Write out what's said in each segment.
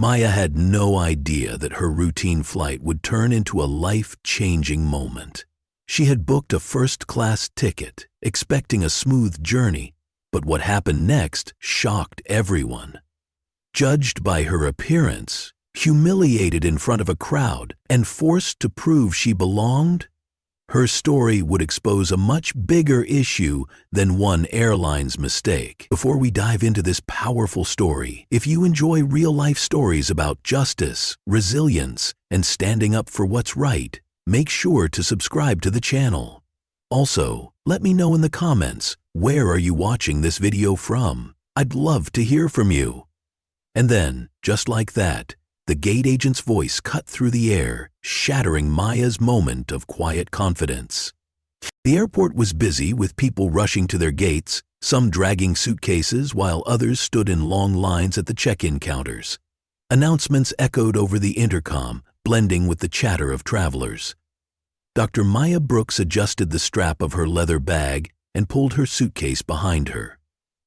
Maya had no idea that her routine flight would turn into a life-changing moment. She had booked a first-class ticket, expecting a smooth journey, but what happened next shocked everyone. Judged by her appearance, humiliated in front of a crowd, and forced to prove she belonged, her story would expose a much bigger issue than one airline's mistake. Before we dive into this powerful story, if you enjoy real-life stories about justice, resilience, and standing up for what's right, make sure to subscribe to the channel. Also, let me know in the comments, where are you watching this video from? I'd love to hear from you. And then, just like that, the gate agent's voice cut through the air, shattering Maya's moment of quiet confidence. The airport was busy with people rushing to their gates, some dragging suitcases while others stood in long lines at the check-in counters. Announcements echoed over the intercom, blending with the chatter of travelers. Dr. Maya Brooks adjusted the strap of her leather bag and pulled her suitcase behind her.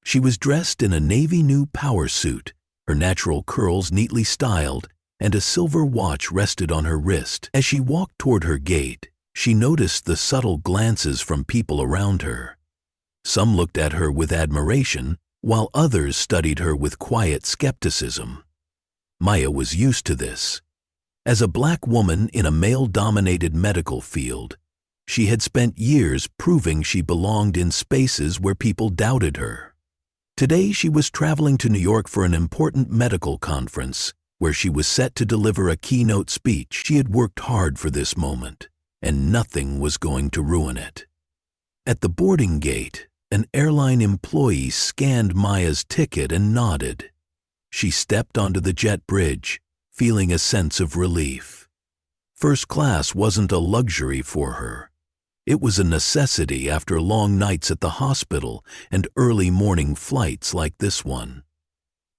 She was dressed in a navy new power suit, her natural curls neatly styled, and a silver watch rested on her wrist. As she walked toward her gate, she noticed the subtle glances from people around her. Some looked at her with admiration, while others studied her with quiet skepticism. Maya was used to this. As a black woman in a male-dominated medical field, she had spent years proving she belonged in spaces where people doubted her. Today she was traveling to New York for an important medical conference, where she was set to deliver a keynote speech. She had worked hard for this moment, and nothing was going to ruin it. At the boarding gate, an airline employee scanned Maya's ticket and nodded. She stepped onto the jet bridge, feeling a sense of relief. First class wasn't a luxury for her. It was a necessity after long nights at the hospital and early morning flights like this one.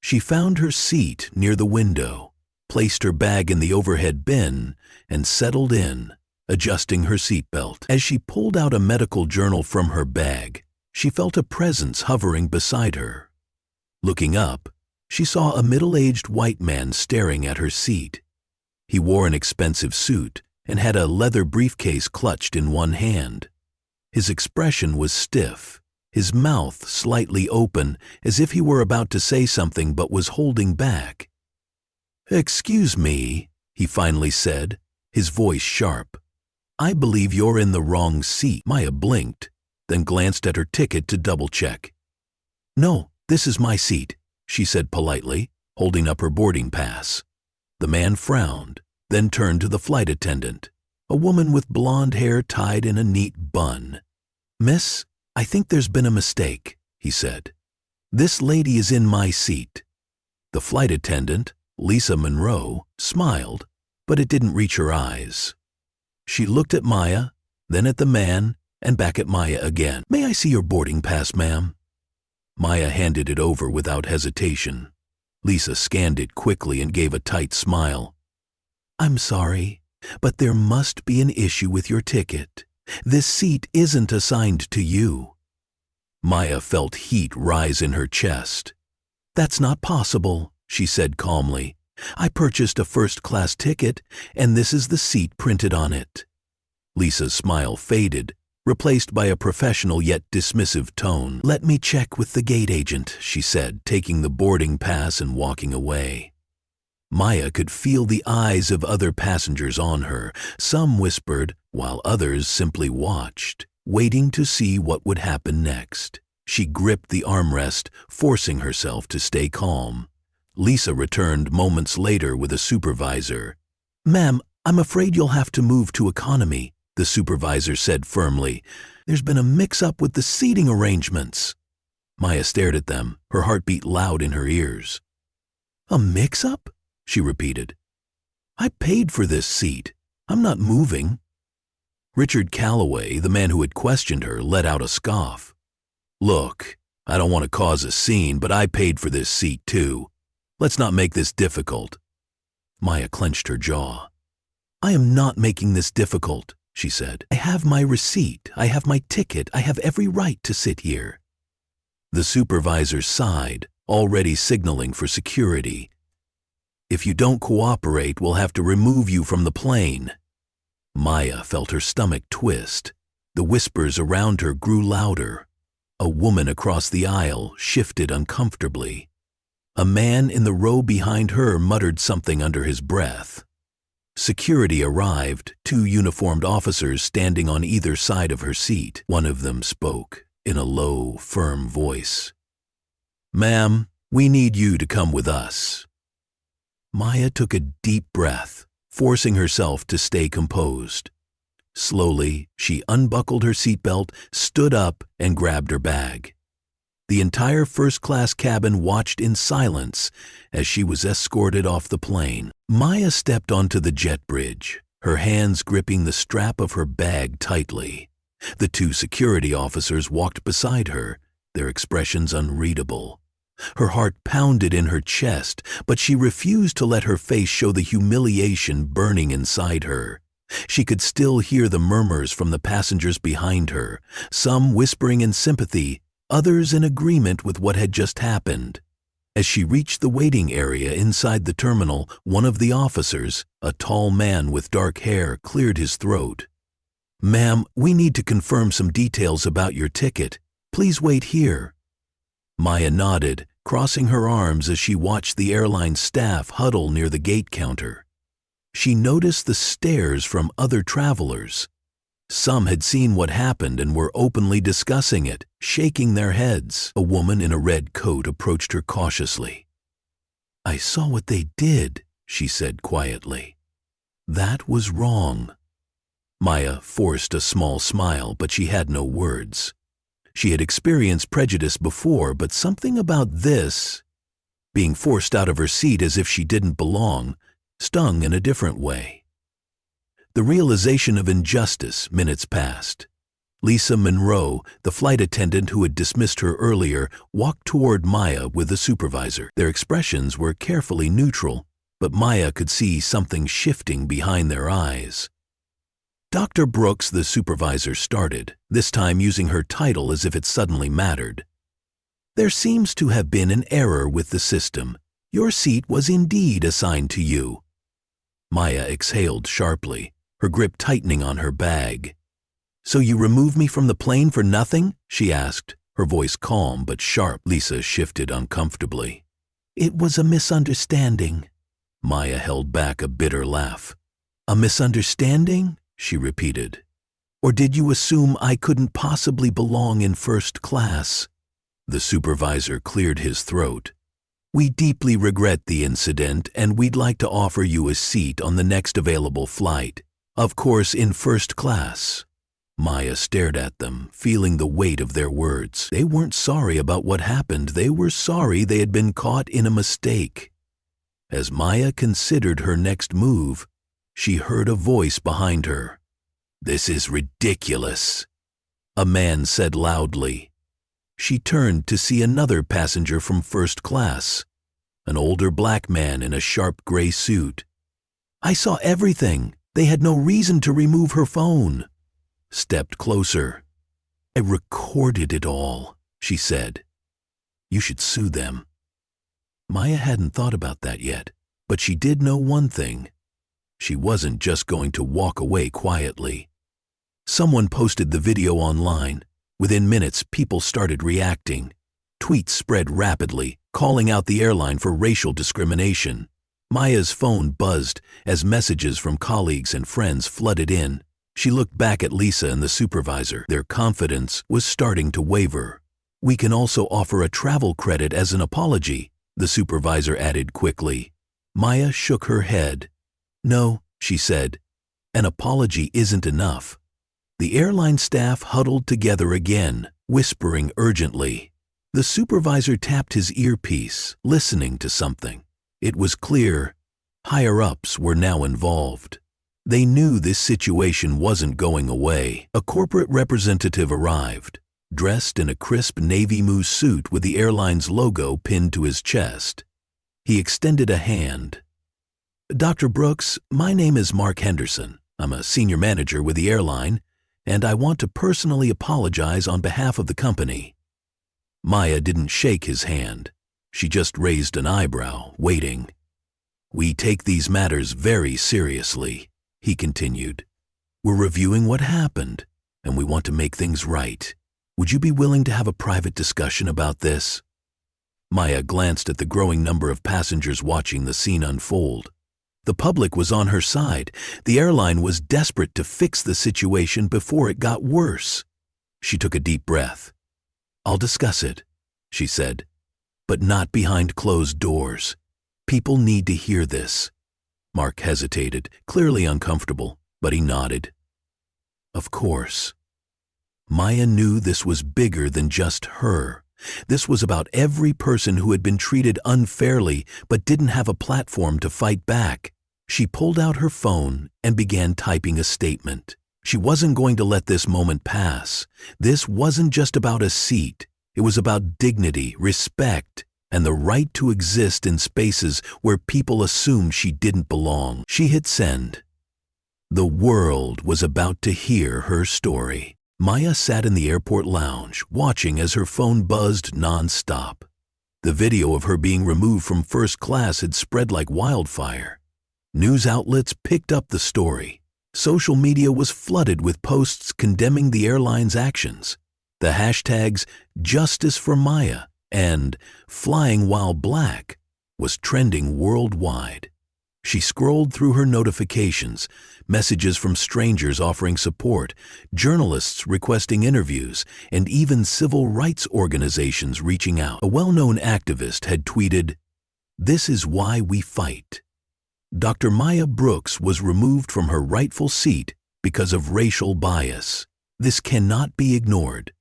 She found her seat near the window, placed her bag in the overhead bin, and settled in, adjusting her seatbelt. As she pulled out a medical journal from her bag, she felt a presence hovering beside her. Looking up, she saw a middle-aged white man staring at her seat. He wore an expensive suit and had a leather briefcase clutched in one hand. His expression was stiff, his mouth slightly open, as if he were about to say something but was holding back. "Excuse me," he finally said, his voice sharp. "I believe you're in the wrong seat." Maya blinked, then glanced at her ticket to double-check. "No, this is my seat," she said politely, holding up her boarding pass. The man frowned, then turned to the flight attendant, a woman with blonde hair tied in a neat bun. "Miss, I think there's been a mistake," he said. "This lady is in my seat." The flight attendant, Lisa Monroe, smiled, but it didn't reach her eyes. She looked at Maya, then at the man, and back at Maya again. "May I see your boarding pass, ma'am?" Maya handed it over without hesitation. Lisa scanned it quickly and gave a tight smile. "I'm sorry, but there must be an issue with your ticket. This seat isn't assigned to you." Maya felt heat rise in her chest. "That's not possible," she said calmly. "I purchased a first-class ticket, and this is the seat printed on it." Lisa's smile faded, replaced by a professional yet dismissive tone. "Let me check with the gate agent," she said, taking the boarding pass and walking away. Maya could feel the eyes of other passengers on her. Some whispered, while others simply watched, waiting to see what would happen next. She gripped the armrest, forcing herself to stay calm. Lisa returned moments later with a supervisor. "Ma'am, I'm afraid you'll have to move to economy," the supervisor said firmly. "There's been a mix-up with the seating arrangements." Maya stared at them, her heartbeat loud in her ears. "A mix-up?" she repeated. "I paid for this seat. I'm not moving." Richard Calloway, the man who had questioned her, let out a scoff. "Look, I don't want to cause a scene, but I paid for this seat too. Let's not make this difficult." Maya clenched her jaw. "I am not making this difficult," she said. "I have my receipt, I have my ticket, I have every right to sit here." The supervisor sighed, already signaling for security. If you don't cooperate, we'll have to remove you from the plane." Maya felt her stomach twist. The whispers around her grew louder. A woman across the aisle shifted uncomfortably. A man in the row behind her muttered something under his breath. Security arrived, 2 uniformed officers standing on either side of her seat. One of them spoke in a low, firm voice. "Ma'am, we need you to come with us." Maya took a deep breath, forcing herself to stay composed. Slowly, she unbuckled her seatbelt, stood up, and grabbed her bag. The entire first-class cabin watched in silence as she was escorted off the plane. Maya stepped onto the jet bridge, her hands gripping the strap of her bag tightly. The 2 security officers walked beside her, their expressions unreadable. Her heart pounded in her chest, but she refused to let her face show the humiliation burning inside her. She could still hear the murmurs from the passengers behind her, some whispering in sympathy, others in agreement with what had just happened. As she reached the waiting area inside the terminal, one of the officers, a tall man with dark hair, cleared his throat. "Ma'am, we need to confirm some details about your ticket. Please wait here." Maya nodded, crossing her arms as she watched the airline staff huddle near the gate counter. She noticed the stares from other travelers. Some had seen what happened and were openly discussing it, shaking their heads. A woman in a red coat approached her cautiously. "I saw what they did," she said quietly. "That was wrong." Maya forced a small smile, but she had no words. She had experienced prejudice before, but something about this, being forced out of her seat as if she didn't belong, stung in a different way. The realization of injustice. Minutes passed. Lisa Monroe, the flight attendant who had dismissed her earlier, walked toward Maya with the supervisor. Their expressions were carefully neutral, but Maya could see something shifting behind their eyes. "Dr. Brooks," the supervisor started, this time using her title as if it suddenly mattered. "There seems to have been an error with the system. Your seat was indeed assigned to you." Maya exhaled sharply, her grip tightening on her bag. "So you removed me from the plane for nothing?" she asked, her voice calm but sharp. Lisa shifted uncomfortably. "It was a misunderstanding." Maya held back a bitter laugh. "A misunderstanding?" she repeated. "Or did you assume I couldn't possibly belong in first class?" The supervisor cleared his throat. "We deeply regret the incident, and we'd like to offer you a seat on the next available flight. Of course, in first class." Maya stared at them, feeling the weight of their words. They weren't sorry about what happened. They were sorry they had been caught in a mistake. As Maya considered her next move, she heard a voice behind her. "This is ridiculous," a man said loudly. She turned to see another passenger from first class, an older black man in a sharp gray suit. "I saw everything. They had no reason to remove her phone." Stepped closer. "I recorded it all," she said. "You should sue them." Maya hadn't thought about that yet, but she did know one thing. She wasn't just going to walk away quietly. Someone posted the video online. Within minutes, people started reacting. Tweets spread rapidly, calling out the airline for racial discrimination. Maya's phone buzzed as messages from colleagues and friends flooded in. She looked back at Lisa and the supervisor. Their confidence was starting to waver. "We can also offer a travel credit as an apology," the supervisor added quickly. Maya shook her head. "No," she said, "an apology isn't enough." The airline staff huddled together again, whispering urgently. The supervisor tapped his earpiece, listening to something. It was clear higher-ups were now involved. They knew this situation wasn't going away. A corporate representative arrived, dressed in a crisp navy blue suit with the airline's logo pinned to his chest. He extended a hand. "Dr. Brooks, my name is Mark Henderson. I'm a senior manager with the airline, and I want to personally apologize on behalf of the company." Maya didn't shake his hand. She just raised an eyebrow, waiting. "We take these matters very seriously," he continued. "We're reviewing what happened, and we want to make things right. Would you be willing to have a private discussion about this?" Maya glanced at the growing number of passengers watching the scene unfold. The public was on her side. The airline was desperate to fix the situation before it got worse. She took a deep breath. "I'll discuss it," she said, "but not behind closed doors. People need to hear this." Mark hesitated, clearly uncomfortable, but he nodded. "Of course." Maya knew this was bigger than just her. This was about every person who had been treated unfairly but didn't have a platform to fight back. She pulled out her phone and began typing a statement. She wasn't going to let this moment pass. This wasn't just about a seat. It was about dignity, respect, and the right to exist in spaces where people assumed she didn't belong. She hit send. The world was about to hear her story. Maya sat in the airport lounge, watching as her phone buzzed non-stop. The video of her being removed from first class had spread like wildfire. News outlets picked up the story. Social media was flooded with posts condemning the airline's actions. The hashtags "Justice for Maya" and "Flying While Black" was trending worldwide. She scrolled through her notifications, messages from strangers offering support, journalists requesting interviews, and even civil rights organizations reaching out. A well-known activist had tweeted, "This is why we fight." Dr. Maya Brooks was removed from her rightful seat because of racial bias. This cannot be ignored.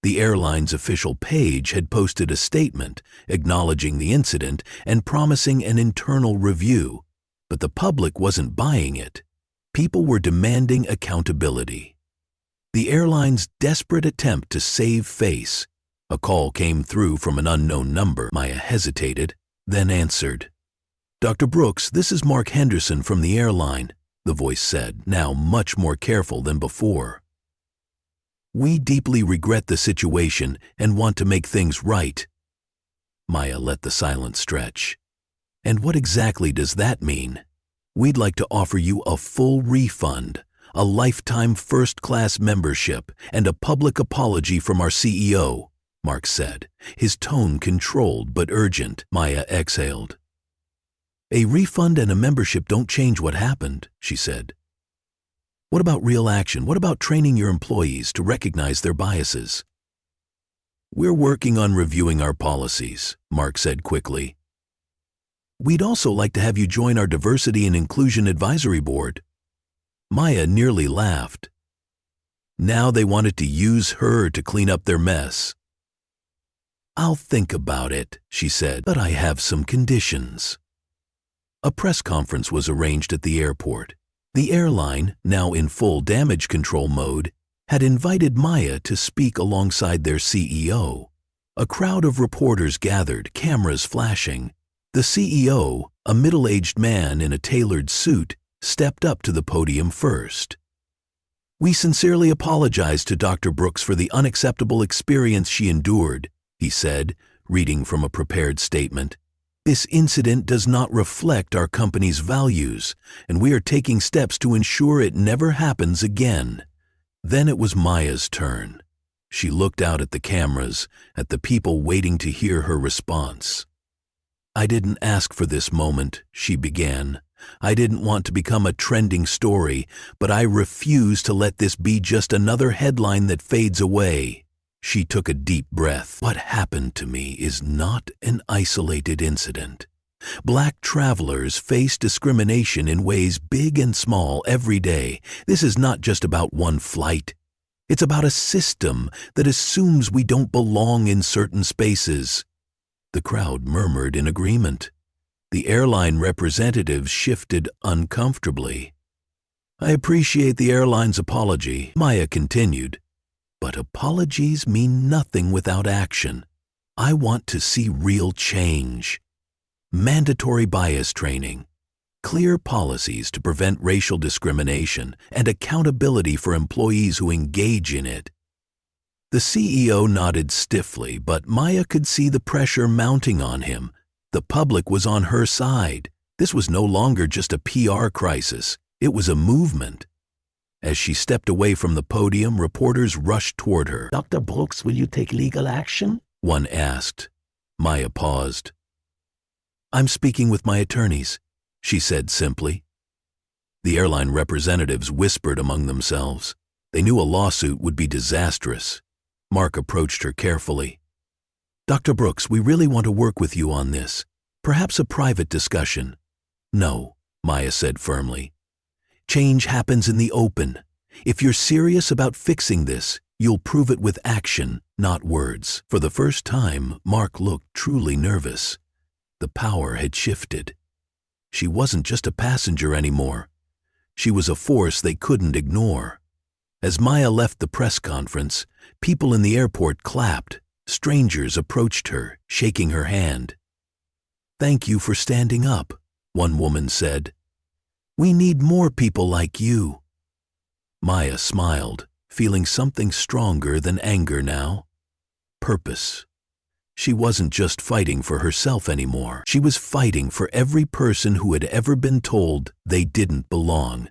The airline's official page had posted a statement acknowledging the incident and promising an internal review, but the public wasn't buying it. People were demanding accountability. The airline's desperate attempt to save face. A call came through from an unknown number. Maya hesitated, then answered. "Dr. Brooks, this is Mark Henderson from the airline," the voice said, now much more careful than before. "We deeply regret the situation and want to make things right." Maya let the silence stretch. "And what exactly does that mean?" "We'd like to offer you a full refund, a lifetime first-class membership, and a public apology from our CEO," Mark said, his tone controlled but urgent. Maya exhaled. "A refund and a membership don't change what happened," she said. "What about real action? What about training your employees to recognize their biases?" "We're working on reviewing our policies," Mark said quickly. "We'd also like to have you join our Diversity and Inclusion Advisory Board." Maya nearly laughed. Now they wanted to use her to clean up their mess. "I'll think about it," she said, "but I have some conditions." A press conference was arranged at the airport. The airline, now in full damage control mode, had invited Maya to speak alongside their CEO. A crowd of reporters gathered, cameras flashing. The CEO, a middle-aged man in a tailored suit, stepped up to the podium first. "We sincerely apologize to Dr. Brooks for the unacceptable experience she endured," he said, reading from a prepared statement. "This incident does not reflect our company's values, and we are taking steps to ensure it never happens again." Then it was Maya's turn. She looked out at the cameras, at the people waiting to hear her response. "I didn't ask for this moment," she began. "I didn't want to become a trending story, but I refuse to let this be just another headline that fades away." She took a deep breath. "What happened to me is not an isolated incident. Black travelers face discrimination in ways big and small every day. This is not just about one flight. It's about a system that assumes we don't belong in certain spaces." The crowd murmured in agreement. The airline representatives shifted uncomfortably. "I appreciate the airline's apology," Maya continued. "But apologies mean nothing without action. I want to see real change. Mandatory bias training, clear policies to prevent racial discrimination, and accountability for employees who engage in it." The CEO nodded stiffly, but Maya could see the pressure mounting on him. The public was on her side. This was no longer just a PR crisis, it was a movement. As she stepped away from the podium, reporters rushed toward her. Dr. Brooks, will you take legal action? One asked. Maya paused. I'm speaking with my attorneys, she said simply. The airline representatives whispered among themselves. They knew a lawsuit would be disastrous. Mark approached her carefully. Dr. Brooks, we really want to work with you on this. Perhaps a private discussion. No, Maya said firmly. Change happens in the open. If you're serious about fixing this, you'll prove it with action, not words. For the first time, Mark looked truly nervous. The power had shifted. She wasn't just a passenger anymore. She was a force they couldn't ignore. As Maya left the press conference, people in the airport clapped. Strangers approached her, shaking her hand. Thank you for standing up, one woman said. We need more people like you. Maya smiled, feeling something stronger than anger now. Purpose. She wasn't just fighting for herself anymore. She was fighting for every person who had ever been told they didn't belong.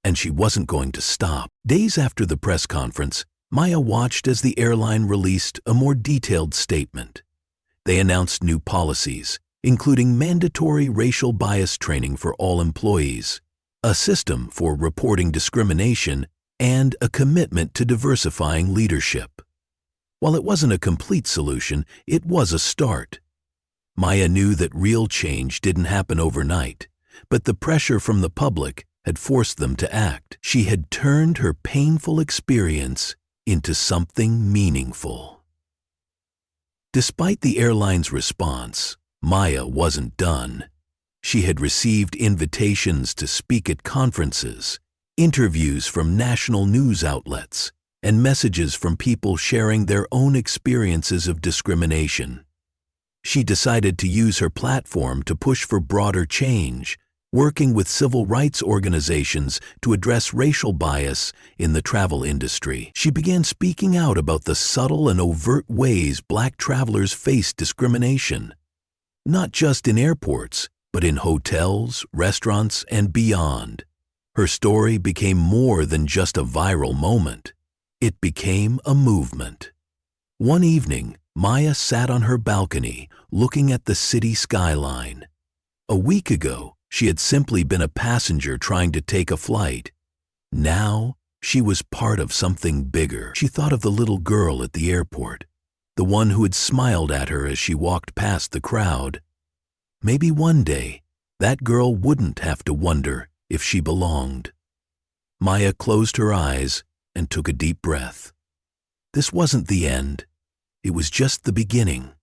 And she wasn't going to stop. Days after the press conference, Maya watched as the airline released a more detailed statement. They announced new policies, including mandatory racial bias training for all employees, a system for reporting discrimination, and a commitment to diversifying leadership. While it wasn't a complete solution, it was a start. Maya knew that real change didn't happen overnight, but the pressure from the public had forced them to act. She had turned her painful experience into something meaningful. Despite the airline's response, Maya wasn't done. She had received invitations to speak at conferences, interviews from national news outlets, and messages from people sharing their own experiences of discrimination. She decided to use her platform to push for broader change, working with civil rights organizations to address racial bias in the travel industry. She began speaking out about the subtle and overt ways Black travelers face discrimination, not just in airports, but in hotels, restaurants, and beyond. Her story became more than just a viral moment. It became a movement. One evening, Maya sat on her balcony, looking at the city skyline. A week ago, she had simply been a passenger trying to take a flight. Now, she was part of something bigger. She thought of the little girl at the airport, the one who had smiled at her as she walked past the crowd. Maybe one day, that girl wouldn't have to wonder if she belonged. Maya closed her eyes and took a deep breath. This wasn't the end. It was just the beginning.